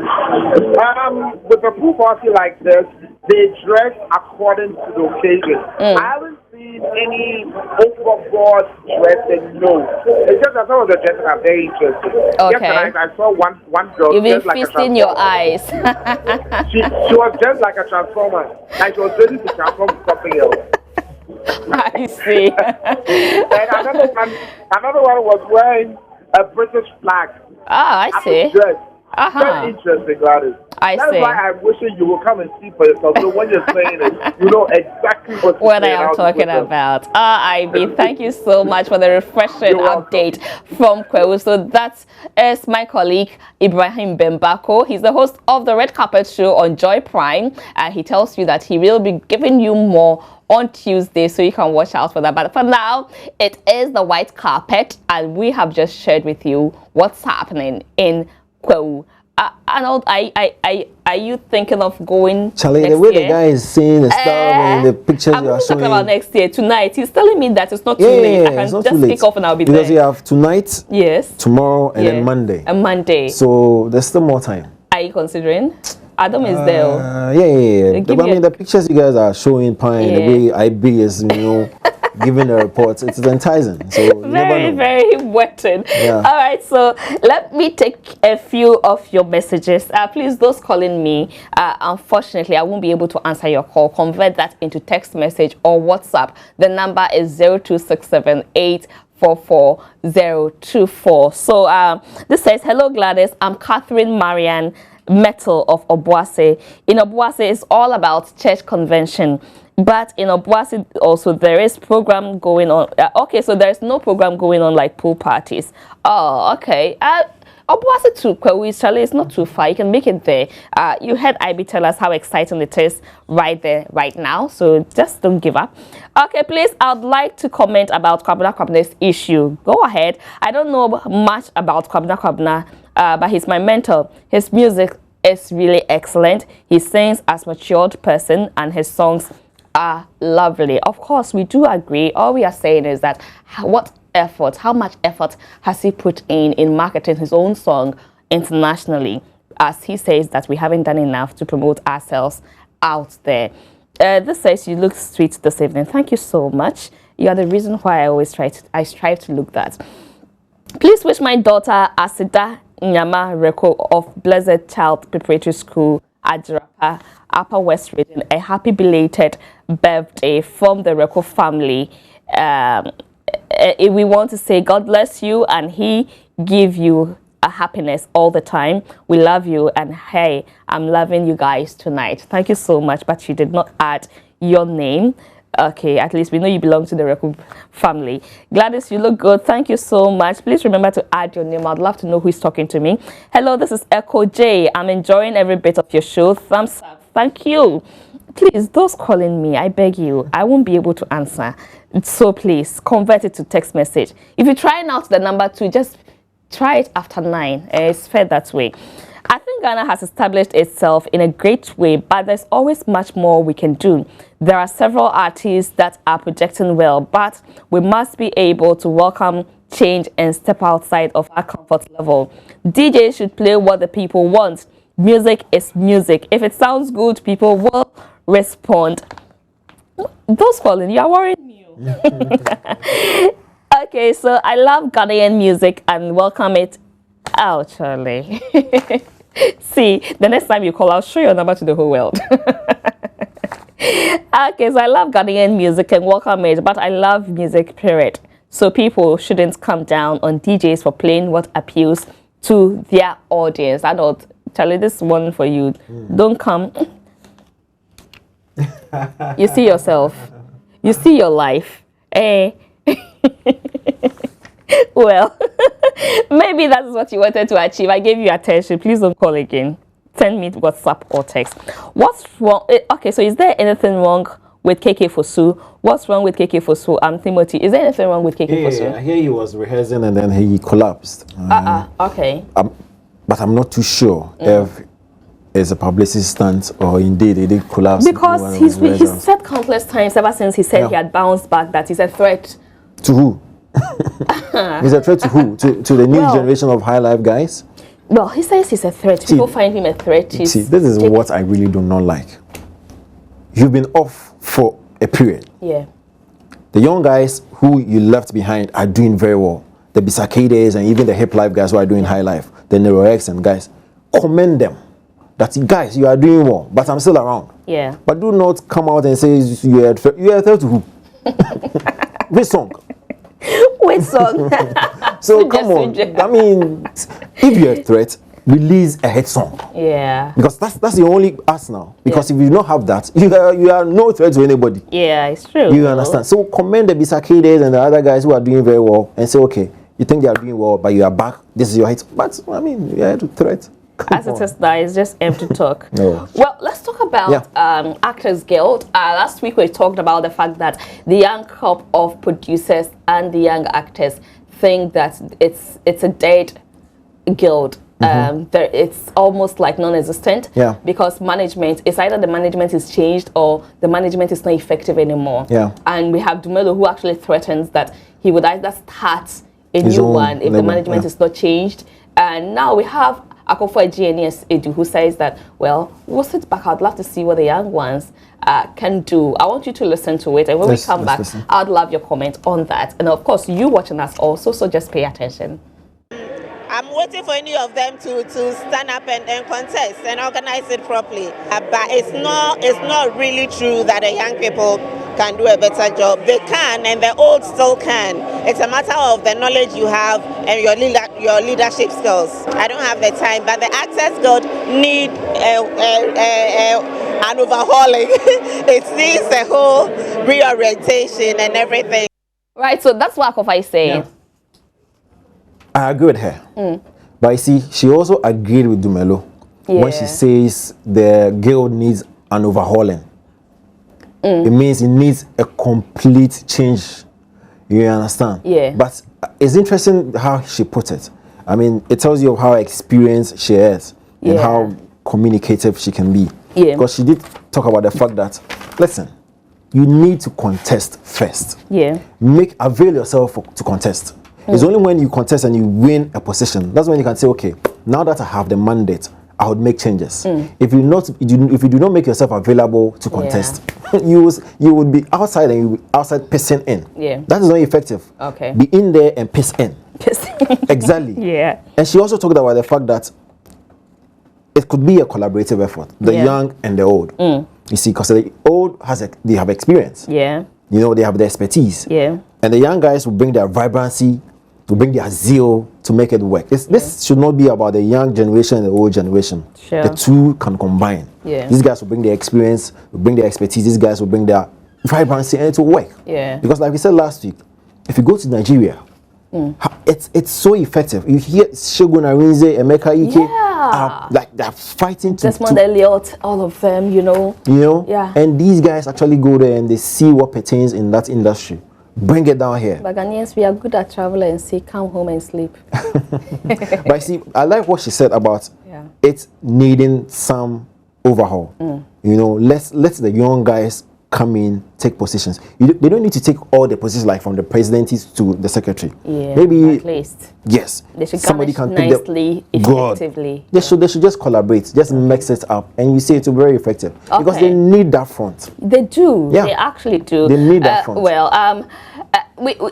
With a pool party like this, they dress according to the occasion. I haven't seen any overboard dressing, no. It's just that some of the dresses are very interesting. Okay. Yesterday, I saw one girl. You've been feasting your eyes. she was just like a transformer. Like she was ready to transform to something else. I see. And another one was wearing a British flag. Ah, I see. Very interesting, Gladys. That's why I'm wishing you will come and see for yourself. So when you're saying it, you know exactly what I am talking about. Ivy, thank you so much for the refreshing update from Kwahu. So that is my colleague Ibrahim Bembako. He's the host of the Red Carpet Show on Joy Prime. He tells you that he will be giving you more on Tuesday, so you can watch out for that. But for now, it is the white carpet, and we have just shared with you what's happening in Kwahu. Arnold, are you thinking of going Charlie, next the way year? the guy is saying the stuff and the pictures you are showing. Talking about next year tonight. He's telling me that it's not too late. I can just kick off and I'll be there. Because we have tonight, tomorrow, and then Monday. And Monday. So there's still more time. Are you considering? Adam is there. I mean, the pictures you guys are showing, Pine, the way IB is, giving the reports, it's enticing. So very wetting. All right, so let me take a few of your messages. Please, those calling me, unfortunately, I won't be able to answer your call. Convert that into text message or WhatsApp. The number is 02678 44024. So this says, hello Gladys, I'm Catherine Marian Metal of Obuase. In Obuase, it's all about church convention. But in Obuase also there is program going on. Okay, so there's no program going on like pool parties. Oh, okay. Obuase to Kwahu, Charlie, it's not too far. You can make it there. You heard IB tell us how exciting it is right there, right now. So just don't give up. Okay, please, I'd like to comment about Kwabena Kwabna's issue. Go ahead. I don't know much about Kwabena Kwabna, but he's my mentor. His music is really excellent. He sings as a matured person and his songs are lovely. Of course, we do agree. All we are saying is that how much effort has he put in marketing his own song internationally, as he says that we haven't done enough to promote ourselves out there. This says you look sweet this evening. Thank you so much. You are the reason why I strive to look that. Please wish my daughter Asida Nyama Reko of Blessed Child Preparatory School, Ajrapa, Upper West Region, a happy belated birthday from the Reko family. We want to say God bless you and he give you a happiness all the time. We love you, and hey, I'm loving you guys tonight. Thank you so much, but you did not add your name. Okay, at least we know you belong to the Reku family. Gladys, you look good. Thank you so much. Please remember to add your name. I'd love to know who is talking to me. Hello, this is Echo J. I'm enjoying every bit of your show. Thumbs up. Thank you. Please, those calling me, I beg you, I won't be able to answer. So please, convert it to text message. If you're trying out the number 2, just try it after 9. It's fair that way. I think Ghana has established itself in a great way, but there's always much more we can do. There are several artists that are projecting well, but we must be able to welcome change and step outside of our comfort level. DJs should play what the people want. Music is music. If it sounds good, people will respond. Those calling, you are worrying me. Okay, so I love Ghanaian music and welcome it. Oh, Charlie. See, the next time you call, I'll show your number to the whole world. Okay, so I love Ghanaian music and welcome it, but I love music, period. So people shouldn't come down on DJs for playing what appeals to their audience. I don't, Charlie, this one for you. Don't come. You see yourself. You see your life. Eh? Well, maybe that's what you wanted to achieve. I gave you attention. Please don't call again. Send me WhatsApp or text. What's wrong? Okay, so is there anything wrong with KK Fosu? What's wrong with KK Fosu? Timothy, is there anything wrong with KK Fosu? I hear he was rehearsing and then he collapsed. Okay. But I'm not too sure if it's a publicity stunt or indeed he did collapse. Because he's said countless times ever since he said he had bounced back that he's a threat. To who? He's a threat to who? To the new generation of high life guys? Well, he says he's a threat. People find him a threat. See, this is what I really do not like. You've been off for a period. Yeah. The young guys who you left behind are doing very well. The Bisakades and even the hip life guys who are doing high life. The NeuroX and guys. Commend them. That guys, you are doing well, but I'm still around. Yeah. But do not come out and say you are a threat to who? Which song? Which song? So come on. I mean, if you're a threat, release a hit song. Yeah. Because that's the only us now. Because if you don't have that, you are no threat to anybody. Yeah, it's true. You understand? So commend the Bisakades and the other guys who are doing very well and say, okay, you think they are doing well, but you are back. This is your hit. But I mean, you are to threat. As it is now, it's just empty talk. No. Well, let's talk about Actors Guild. Last week we talked about the fact that the young crop of producers and the young actors think that it's a dead guild. It's almost like non-existent because management, it's either the management is changed or the management is not effective anymore. And we have Dumelo who actually threatens that he would either start a new one if the management is not changed. And now we have Akofo GNS Edu, who says that, well, we'll sit back. I'd love to see what the young ones can do. I want you to listen to it. And when we come back, I'd love your comment on that. And of course, you watching us also, so just pay attention. I'm waiting for any of them to stand up and contest and organize it properly. But it's not really true that the young people can do a better job. They can, and the old still can. It's a matter of the knowledge you have and your leadership skills. I don't have the time, but the Actors Guild need an overhauling. It needs a whole reorientation and everything. Right, so that's what Akofo is saying. I agree with her. But you see, she also agreed with Dumelo when she says the guild needs an overhauling. It means it needs a complete change. You understand? Yeah. But it's interesting how she put it. I mean, it tells you of how experienced she is and how communicative she can be. Yeah. Because she did talk about the fact that, listen, you need to contest first. Yeah. Avail yourself to contest. It's only when you contest and you win a position, that's when you can say, okay, now that I have the mandate, I would make changes. If you do not make yourself available to contest, you would be outside and you would be outside pissing in. Yeah. That is not effective. Okay. Be in there and piss in. Exactly. Yeah. And she also talked about the fact that it could be a collaborative effort, the young and the old. You see, because the old they have experience. Yeah. You know, they have the expertise. Yeah. And the young guys will bring their vibrancy, to bring their zeal to make it work. This should not be about the young generation and the old generation. Sure. The two can combine. Yeah. These guys will bring their experience, will bring their expertise. These guys will bring their vibrancy, and it will work. Yeah. Because like we said last week, if you go to Nigeria, it's so effective. You hear Shogun Arinze, Emeka Ike, like they're fighting to Desmond Elliott, all of them, you know. Yeah. And these guys actually go there and they see what pertains in that industry. Bring it down here. But Ghanaians, we are good at travel and say, come home and sleep. But see, I like what she said about it needing some overhaul. You know, let the young guys come in, take positions. They don't need to take all the positions, like from the president to the secretary. Yeah, maybe at least. Yes, They should somebody can take nicely, effectively. They should just collaborate, just mix it up, and you see it will be very effective because they need that front. They do. Yeah. They actually do. They need that front.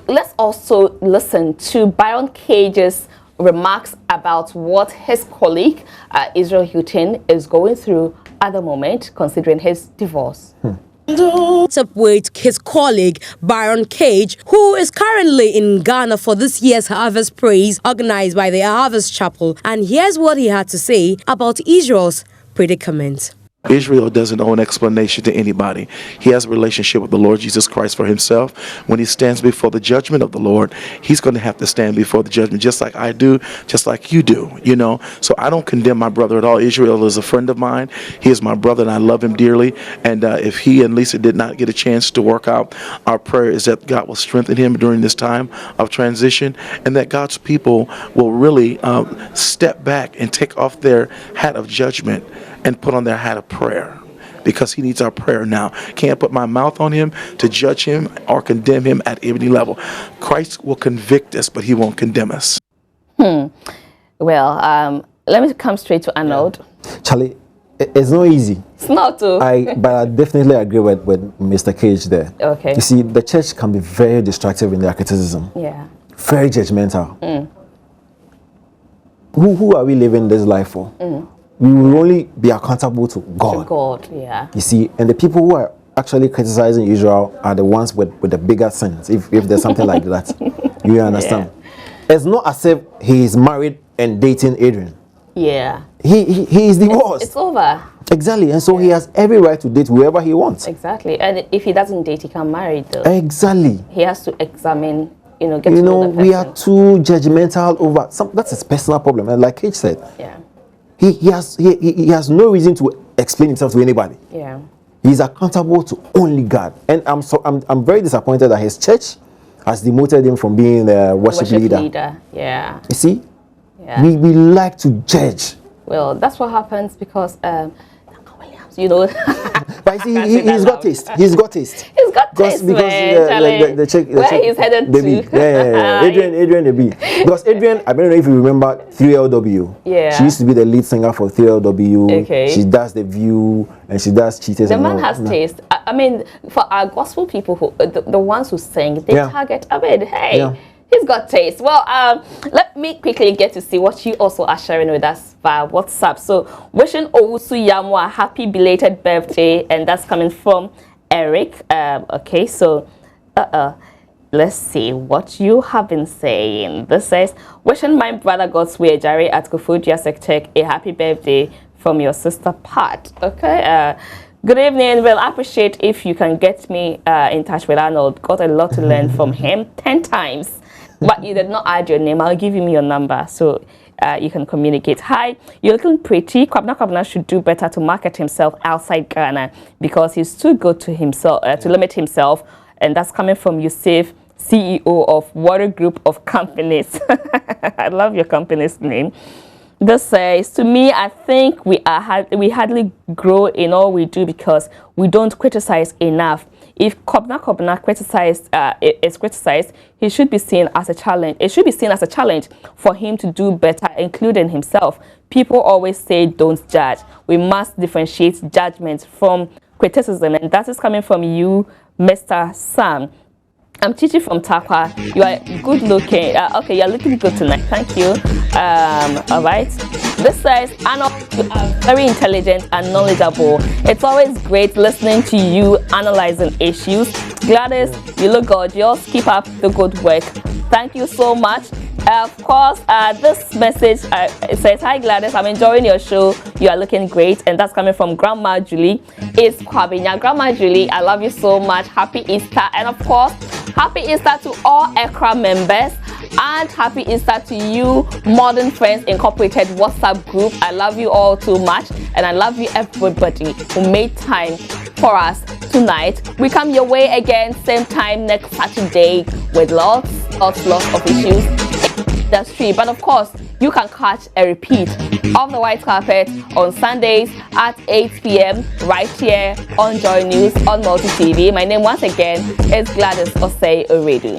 Let's also listen to Byron Cage's remarks about what his colleague Israel Houghton is going through at the moment, considering his divorce. Up with his colleague Byron Cage, who is currently in Ghana for this year's Harvest Praise organized by the Harvest Chapel, and here's what he had to say about Israel's predicament. Israel doesn't owe an explanation to anybody. He has a relationship with the Lord Jesus Christ for himself. When he stands before the judgment of the Lord, he's going to have to stand before the judgment just like I do, just like you do, you know. So I don't condemn my brother at all. Israel is a friend of mine. He is my brother and I love him dearly. And if he and Lisa did not get a chance to work out, our prayer is that God will strengthen him during this time of transition and that God's people will really step back and take off their hat of judgment and put on their hat of prayer, because he needs our prayer now. Can't put my mouth on him to judge him or condemn him at any level. Christ will convict us, but he won't condemn us. Well, let me come straight to Arnold. Charlie, it's not easy. It's not too. But I definitely agree with Mr. Cage there. Okay. You see, the church can be very destructive in their criticism. Yeah. Very judgmental. Who are we living this life for? We will only be accountable to God. To God, yeah. You see, and the people who are actually criticizing Israel are the ones with the bigger sins, if there's something like that. You understand? Yeah. It's not as if he is married and dating Adrian. Yeah. He is divorced. It's over. Exactly, and so he has every right to date whoever he wants. Exactly, and if he doesn't date, he can marry though. Exactly. He has to examine, get to know the person. We are too judgmental over that's his personal problem, and like Cage said, he has no reason to explain himself to anybody. Yeah. He's accountable to only God, and I'm very disappointed that his church has demoted him from being the worship leader. Yeah. You see, yeah. we like to judge. Well, that's what happens because But see, he's got taste. He's got taste. He's got taste, man. The chick, where he's headed the to. B. Yeah. Adrian the B. Because Adrian, I don't know if you remember 3LW. Yeah. She used to be the lead singer for 3LW. Okay. She does The View and she does Cheaters. The man has taste. I mean, for our gospel people, the ones who sing, they target. I mean, hey. He's got taste. Well, let me quickly get to see what you also are sharing with us via WhatsApp. So, wishing Owusu Yamu a happy belated birthday, and that's coming from Eric. Okay, so, let's see what you have been saying. This says, wishing my brother Godswill Jare at Kofodia Sectech a happy birthday from your sister Pat. Okay, good evening. Well, I appreciate if you can get me in touch with Arnold. Got a lot to learn from him 10 times. But you did not add your name. I'll give him your number so you can communicate. Hi, you're looking pretty. Kwabena should do better to market himself outside Ghana because he's too good to himself to limit himself. And that's coming from Yusuf, CEO of Water Group of Companies. I love your company's name. This says, to me, I think we hardly grow in all we do because we don't criticize enough. If Kwabena is criticized, he should be seen as a challenge. It should be seen as a challenge for him to do better, including himself. People always say, don't judge. We must differentiate judgment from criticism, and that is coming from you, Mr. Sam. I'm Chichi from Takwa. You are good looking. Okay, you're looking good tonight. Thank you. All right. This says, Arnold, you are very intelligent and knowledgeable. It's always great listening to you analyzing issues. Gladys, you look gorgeous. Keep up the good work. Thank you so much. Of course, this message says, "Hi Gladys, I'm enjoying your show. You are looking great," and that's coming from Grandma Julie. It's Kwabinya. Grandma Julie, I love you so much. Happy Easter, and of course, happy Easter to all ECRA members, and happy Easter to you, Modern Friends Incorporated WhatsApp group. I love you all too much, and I love you everybody who made time for us tonight. We come your way again, same time next Saturday with lots of issues in the street. But of course, you can catch a repeat of the White Carpet on Sundays at 8 p.m. right here on Joy News on Multi TV. My name once again is Gladys Osei Oredu.